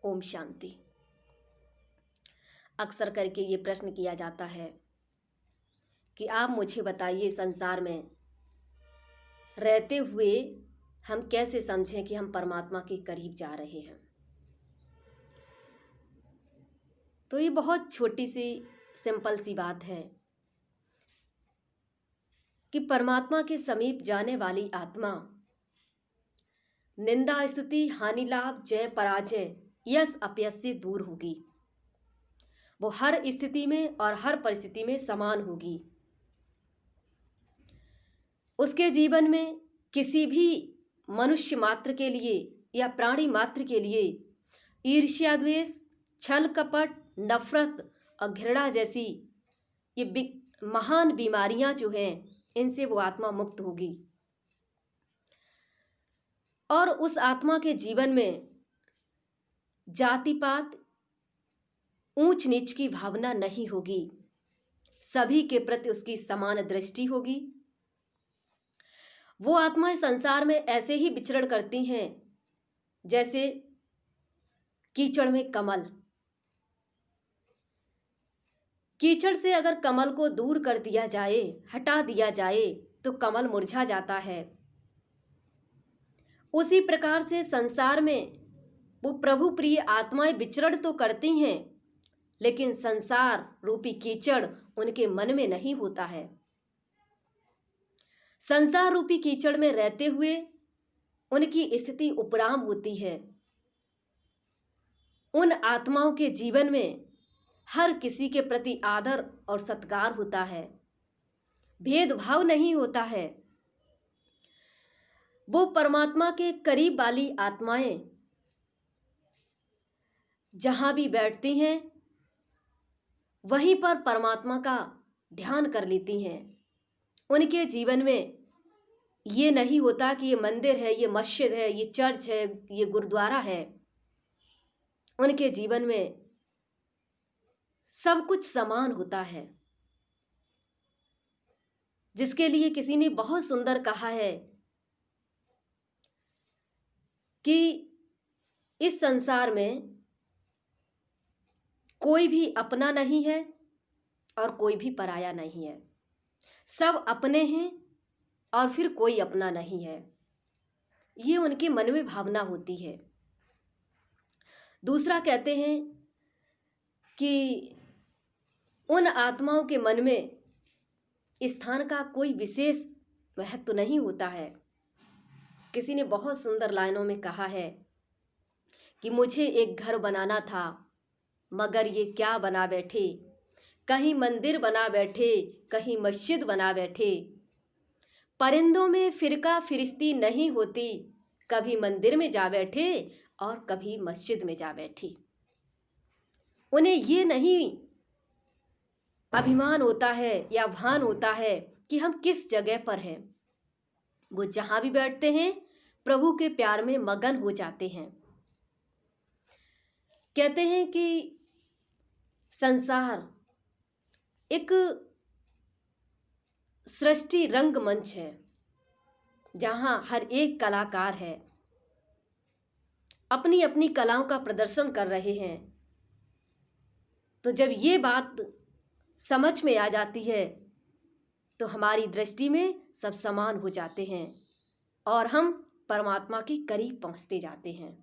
ओम शांति। अक्सर करके ये प्रश्न किया जाता है कि आप मुझे बताइए, संसार में रहते हुए हम कैसे समझें कि हम परमात्मा के करीब जा रहे हैं। तो ये बहुत छोटी सी सिंपल सी बात है कि परमात्मा के समीप जाने वाली आत्मा निंदा स्तुति हानि लाभ जय पराजय यश अपयश से दूर होगी। वो हर स्थिति में और हर परिस्थिति में समान होगी। उसके जीवन में किसी भी मनुष्य मात्र के लिए या प्राणी मात्र के लिए ईर्ष्या द्वेष छल कपट नफरत और घृणा जैसी ये महान बीमारियां जो हैं, इनसे वो आत्मा मुक्त होगी। और उस आत्मा के जीवन में जाति पात ऊंच नीच की भावना नहीं होगी। सभी के प्रति उसकी समान दृष्टि होगी। वो आत्माएं संसार में ऐसे ही विचरण करती हैं जैसे कीचड़ में कमल। कीचड़ से अगर कमल को दूर कर दिया जाए, हटा दिया जाए, तो कमल मुरझा जाता है। उसी प्रकार से संसार में वो प्रभु प्रिय आत्माएं विचरण तो करती हैं, लेकिन संसार रूपी कीचड़ उनके मन में नहीं होता है। संसार रूपी कीचड़ में रहते हुए उनकी स्थिति उपराम होती है। उन आत्माओं के जीवन में हर किसी के प्रति आदर और सत्कार होता है, भेदभाव नहीं होता है। वो परमात्मा के करीब वाली आत्माएं जहां भी बैठती हैं, वहीं पर परमात्मा का ध्यान कर लेती हैं। उनके जीवन में ये नहीं होता कि ये मंदिर है, ये मस्जिद है, ये चर्च है, ये गुरुद्वारा है। उनके जीवन में सब कुछ समान होता है। जिसके लिए किसी ने बहुत सुंदर कहा है कि इस संसार में कोई भी अपना नहीं है और कोई भी पराया नहीं है। सब अपने हैं और फिर कोई अपना नहीं है। ये उनके मन में भावना होती है। दूसरा कहते हैं कि उन आत्माओं के मन में स्थान का कोई विशेष महत्व तो नहीं होता है। किसी ने बहुत सुंदर लाइनों में कहा है कि मुझे एक घर बनाना था, मगर ये क्या बना बैठे, कहीं मंदिर बना बैठे, कहीं मस्जिद बना बैठे। परिंदों में फिरका फिरिश्ती नहीं होती, कभी मंदिर में जा बैठे और कभी मस्जिद में जा बैठी। उन्हें ये नहीं अभिमान होता है या भान होता है कि हम किस जगह पर हैं। वो जहां भी बैठते हैं प्रभु के प्यार में मगन हो जाते हैं। कहते हैं कि संसार एक सृष्टि रंगमंच है जहां हर एक कलाकार है, अपनी अपनी कलाओं का प्रदर्शन कर रहे हैं। तो जब ये बात समझ में आ जाती है तो हमारी दृष्टि में सब समान हो जाते हैं और हम परमात्मा के करीब पहुंचते जाते हैं।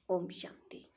ओम शांति।